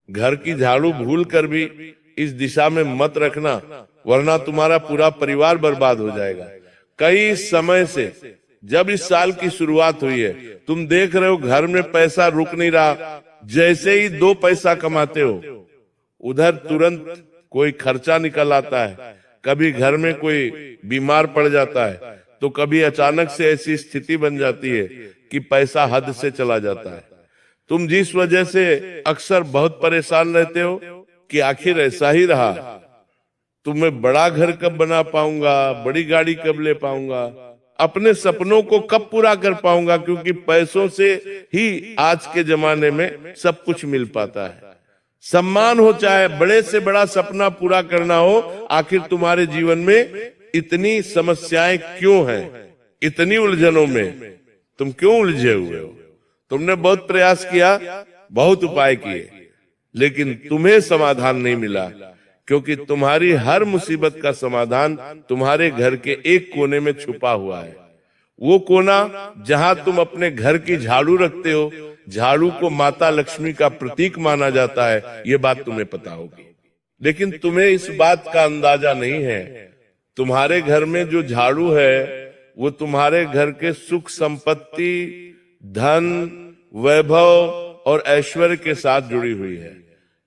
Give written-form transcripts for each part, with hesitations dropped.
घर की झाड़ू भूल कर भी इस दिशा में मत रखना, वरना तुम्हारा पूरा परिवार बर्बाद हो जाएगा। कई समय से जब इस साल की शुरुआत हुई है, तुम देख रहे हो घर में पैसा रुक नहीं रहा। जैसे ही 2 पैसा कमाते हो, उधर तुरंत कोई खर्चा निकल आता है। कभी घर में कोई बीमार पड़ जाता है, तो कभी अचानक से ऐसी स्थिति बन जाती है कि पैसा हद से चला जाता है। तुम जिस वजह से अक्सर बहुत परेशान रहते हो कि आखिर ऐसा ही रहा, तुम्हें बड़ा घर कब बना पाऊंगा, बड़ी गाड़ी कब ले पाऊंगा, अपने सपनों को कब पूरा कर पाऊंगा, क्योंकि पैसों से ही आज के जमाने में सब कुछ मिल पाता है। सम्मान हो, चाहे बड़े से बड़ा सपना पूरा करना हो, आखिर तुम्हारे जीवन में इतनी समस्याएं क्यों हैं? इतनी उलझनों में तुम क्यों उलझे हुए हो? तुमने बहुत प्रयास किया, बहुत उपाय किए, लेकिन तुम्हें समाधान नहीं मिला, क्योंकि तुम्हारी हर मुसीबत का समाधान तुम्हारे घर के एक कोने में छुपा हुआ है। वो कोना जहां तुम अपने घर की झाड़ू रखते हो। झाड़ू को माता लक्ष्मी का प्रतीक माना जाता है, ये बात तुम्हें पता होगी, लेकिन तुम्हें इस बात का अंदाजा नहीं है। तुम्हारे घर में जो झाड़ू है, वो तुम्हारे घर के सुख संपत्ति, धन, वैभव और ऐश्वर्य के साथ जुड़ी हुई है।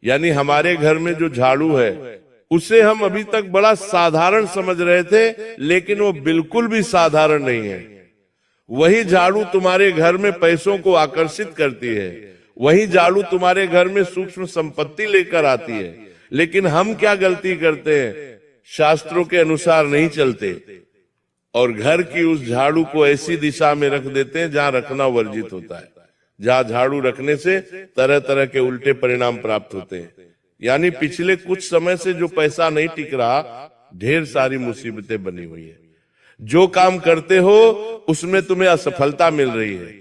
यानी हमारे घर में जो झाड़ू है, उसे हम अभी तक बड़ा साधारण समझ रहे थे, लेकिन वो बिल्कुल भी साधारण नहीं है। वही झाड़ू तुम्हारे घर में पैसों को आकर्षित करती है, वही झाड़ू तुम्हारे घर में सूक्ष्म संपत्ति लेकर आती है। लेकिन हम क्या गलती करते हैं? शास्त्रों के अनुसार नहीं चलते और घर की उस झाड़ू को ऐसी दिशा में रख देते हैं जहां रखना वर्जित होता है, जहां झाड़ू रखने से तरह तरह के उल्टे परिणाम प्राप्त होते हैं। यानी पिछले कुछ समय से जो पैसा नहीं टिक रहा, ढेर सारी मुसीबतें बनी हुई है। जो काम करते हो उसमें तुम्हें असफलता मिल रही है,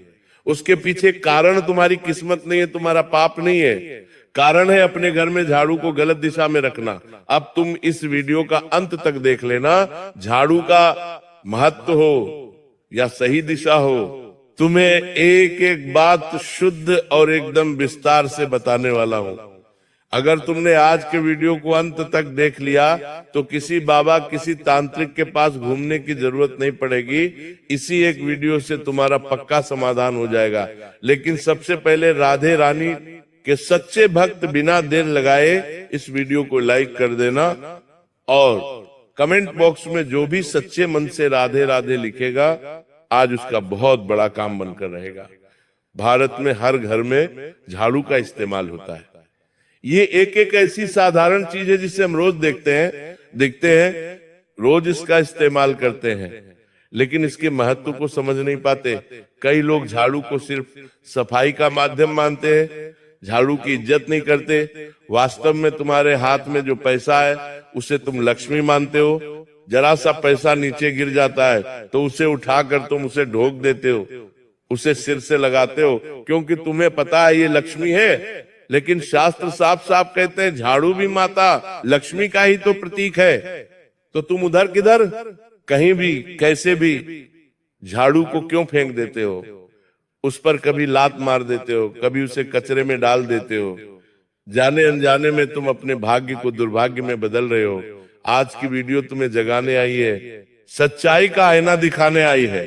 उसके पीछे कारण तुम्हारी किस्मत नहीं है, तुम्हारा पाप नहीं है। कारण है अपने घर में झाड़ू को गलत दिशा में रखना। अब तुम इस वीडियो का अंत तक देख लेना। झाड़ू का महत्व हो या सही दिशा हो, तुम्हें एक एक बात शुद्ध और एकदम विस्तार से बताने वाला हूं। अगर तुमने आज के वीडियो को अंत तक देख लिया तो किसी बाबा, किसी तांत्रिक के पास घूमने की जरूरत नहीं पड़ेगी। इसी एक वीडियो से तुम्हारा पक्का समाधान हो जाएगा। लेकिन सबसे पहले राधे रानी के सच्चे भक्त बिना देर लगाए इस वीडियो को लाइक कर देना, और कमेंट बॉक्स में जो भी सच्चे मन से राधे राधे लिखेगा, आज उसका बहुत बड़ा काम बनकर रहेगा। भारत में हर घर में झाड़ू का इस्तेमाल होता है। ये एक एक ऐसी साधारण चीज है जिसे हम रोज देखते हैं, रोज इसका इस्तेमाल करते हैं, लेकिन इसके महत्व को समझ नहीं पाते। कई लोग झाड़ू को सिर्फ सफाई का माध्यम मानते हैं, झाड़ू की इज्जत नहीं करते। वास्तव में तुम्हारे हाथ में जो पैसा है उसे तुम लक्ष्मी मानते हो। जरा सा पैसा नीचे गिर जाता है तो उसे उठाकर तुम उसे ढोक देते हो, उसे सिर से लगाते हो, क्योंकि तुम्हें पता है ये लक्ष्मी है। लेकिन शास्त्र साफ साफ कहते हैं झाड़ू भी माता लक्ष्मी का ही तो प्रतीक है। तो तुम उधर किधर, कहीं भी, कैसे भी झाड़ू को क्यों फेंक देते हो? उस पर कभी लात मार देते हो, कभी उसे कचरे में डाल देते हो। जाने अनजाने में तुम अपने भाग्य को दुर्भाग्य में बदल रहे हो। आज की वीडियो तुम्हें जगाने आई है, सच्चाई का आईना दिखाने आई है।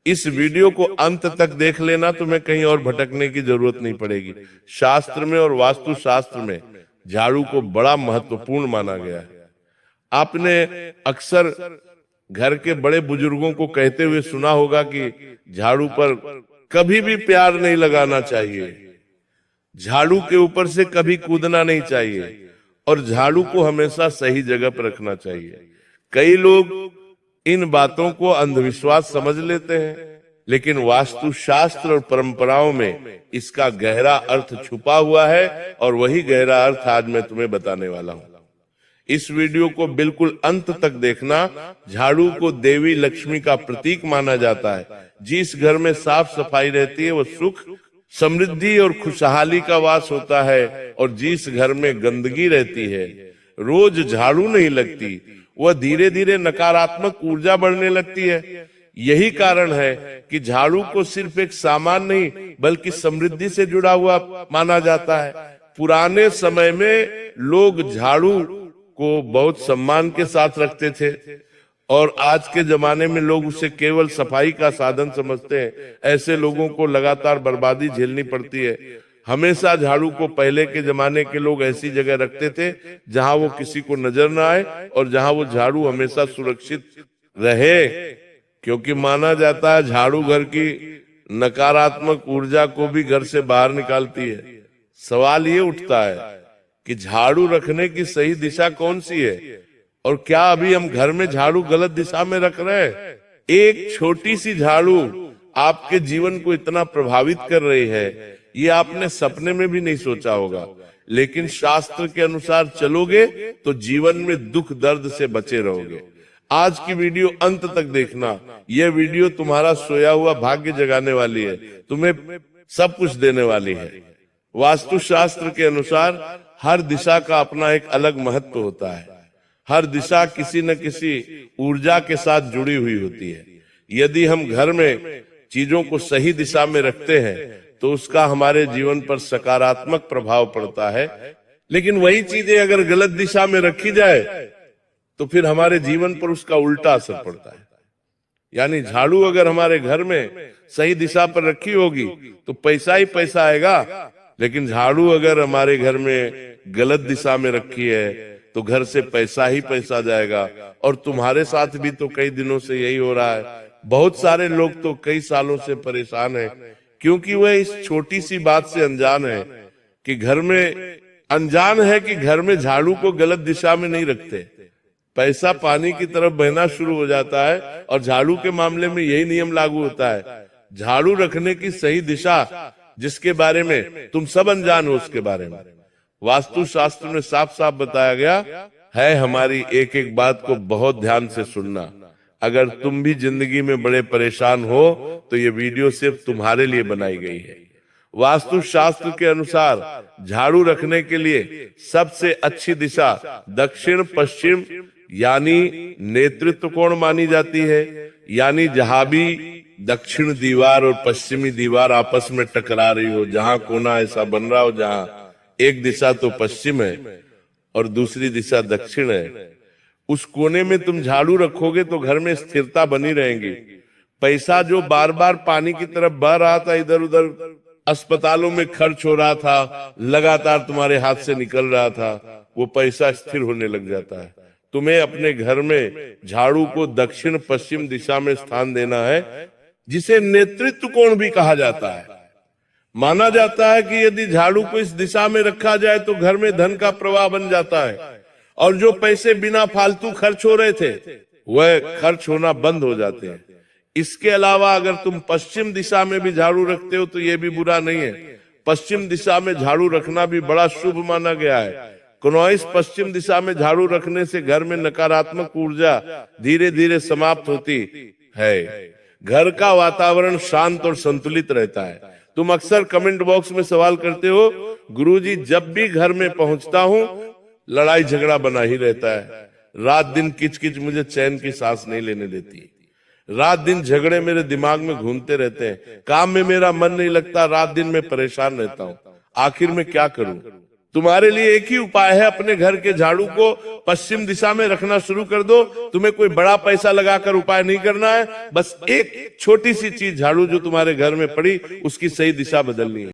इस वीडियो को अंत तक देख लेना, तुम्हें कहीं और भटकने की जरूरत नहीं पड़ेगी। शास्त्र में और वास्तु शास्त्र में झाड़ू को बड़ा महत्वपूर्ण माना गया है। आपने अक्सर घर के बड़े बुजुर्गों को कहते हुए सुना होगा कि झाड़ू पर कभी भी प्यार नहीं लगाना चाहिए, झाड़ू के ऊपर से कभी कूदना नहीं चाहिए, और झाड़ू को हमेशा सही जगह पर रखना चाहिए। कई लोग इन बातों को अंधविश्वास समझ लेते हैं, लेकिन वास्तु शास्त्र और परंपराओं में इसका गहरा अर्थ छुपा हुआ है, और वही गहरा अर्थ आज मैं तुम्हें बताने वाला हूं। इस वीडियो को बिल्कुल अंत तक देखना। झाड़ू को देवी लक्ष्मी का प्रतीक माना जाता है। जिस घर में साफ सफाई रहती है वो सुख, समृद्धि और खुशहाली का वास होता है, और जिस घर में गंदगी रहती है, रोज झाड़ू नहीं लगती, वह धीरे धीरे नकारात्मक ऊर्जा बढ़ने लगती है। यही कारण है कि झाड़ू को सिर्फ एक सामान नहीं बल्कि समृद्धि से जुड़ा हुआ माना जाता है। पुराने समय में लोग झाड़ू को बहुत सम्मान के साथ रखते थे और आज के जमाने में लोग उसे केवल सफाई का साधन समझते हैं। ऐसे लोगों को लगातार बर्बादी झेलनी पड़ती है। हमेशा झाड़ू को पहले के जमाने के लोग ऐसी जगह रखते थे जहां वो किसी को नजर ना आए और जहां वो झाड़ू हमेशा सुरक्षित रहे, क्योंकि माना जाता है झाड़ू घर की नकारात्मक ऊर्जा को भी घर से बाहर निकालती है। सवाल ये उठता है कि झाड़ू रखने की सही दिशा कौन सी है और क्या अभी हम घर में झाड़ू गलत दिशा में रख रहे हैं? एक छोटी सी झाड़ू आपके जीवन को इतना प्रभावित कर रही है, ये आपने सपने में भी नहीं सोचा होगा। लेकिन शास्त्र के अनुसार चलोगे तो जीवन में दुख दर्द से बचे रहोगे। आज की वीडियो अंत तक देखना, यह वीडियो तुम्हारा सोया हुआ भाग्य जगाने वाली है, तुम्हें सब कुछ देने वाली है। वास्तुशास्त्र के अनुसार हर दिशा का अपना एक अलग महत्व होता है। हर दिशा किसी न किसी ऊर्जा के साथ जुड़ी हुई होती है। यदि हम घर में चीजों को सही दिशा में रखते हैं तो उसका हमारे जीवन पर सकारात्मक प्रभाव पड़ता है, लेकिन वही चीजें अगर गलत दिशा में रखी जाए तो फिर हमारे जीवन पर उसका उल्टा असर पड़ता है। यानी झाड़ू अगर हमारे घर में सही दिशा पर रखी होगी तो पैसा ही पैसा आएगा, लेकिन झाड़ू अगर हमारे घर में गलत दिशा में रखी है तो घर से पैसा ही पैसा जाएगा। और तुम्हारे साथ भी तो कई दिनों से यही हो रहा है। बहुत सारे लोग तो कई सालों से परेशान हैं क्योंकि वह इस छोटी सी बात से अनजान है कि घर में झाड़ू को गलत दिशा में नहीं रखते। पैसा पानी की तरफ बहना शुरू हो जाता है और झाड़ू के मामले में यही नियम लागू होता है। झाड़ू रखने की सही दिशा जिसके बारे में तुम सब अनजान हो, उसके बारे में वास्तु शास्त्र में साफ साफ बताया गया है। हमारी एक एक बात को बहुत ध्यान से सुनना। अगर तुम भी जिंदगी में बड़े परेशान हो तो ये वीडियो सिर्फ तुम्हारे लिए बनाई गई है। वास्तु शास्त्र के अनुसार झाड़ू रखने के लिए सबसे अच्छी दिशा दक्षिण पश्चिम यानी नेतृत्व कोण मानी जाती है। यानी जहां भी दक्षिण दीवार और पश्चिमी दीवार आपस में टकरा रही हो, जहां कोना ऐसा बन रहा हो जहां एक दिशा तो पश्चिम है और दूसरी दिशा दक्षिण है, उस कोने में तुम झाड़ू रखोगे तो घर में स्थिरता बनी रहेगी। पैसा जो बार बार पानी की तरफ बह रहा था, इधर उधर अस्पतालों में खर्च हो रहा था, लगातार तुम्हारे हाथ से निकल रहा था, वो पैसा स्थिर होने लग जाता है। तुम्हें अपने घर में झाड़ू को दक्षिण पश्चिम दिशा में स्थान देना है, जिसे नेतृत्व कोण भी कहा जाता है। माना जाता है कि यदि झाड़ू को इस दिशा में रखा जाए तो घर में धन का प्रवाह बन जाता है और जो पैसे बिना फालतू खर्च हो रहे थे वह खर्च होना बंद हो जाते हैं। इसके अलावा अगर तुम पश्चिम दिशा में भी झाड़ू रखते हो तो यह भी बुरा नहीं है। पश्चिम दिशा में झाड़ू रखना भी बड़ा शुभ माना गया है। क्योंकि पश्चिम दिशा में झाड़ू रखने से घर में नकारात्मक ऊर्जा धीरे धीरे समाप्त होती है। घर का वातावरण शांत और संतुलित रहता है। तुम अक्सर कमेंट बॉक्स में सवाल करते हो, गुरुजी जब भी घर में पहुंचता हूं लड़ाई झगड़ा बना ही रहता है, रात दिन किचकिच मुझे चैन की सांस नहीं लेने देती, रात दिन झगड़े मेरे दिमाग में घूमते रहते हैं, काम में मेरा मन नहीं लगता, रात दिन में परेशान रहता हूं, आखिर में क्या करूं? तुम्हारे लिए एक ही उपाय है, अपने घर के झाड़ू को पश्चिम दिशा में रखना शुरू कर दो। तुम्हें कोई बड़ा पैसा लगाकर उपाय नहीं करना है, बस एक छोटी सी चीज झाड़ू जो तुम्हारे घर में पड़ी उसकी सही दिशा बदलनी है।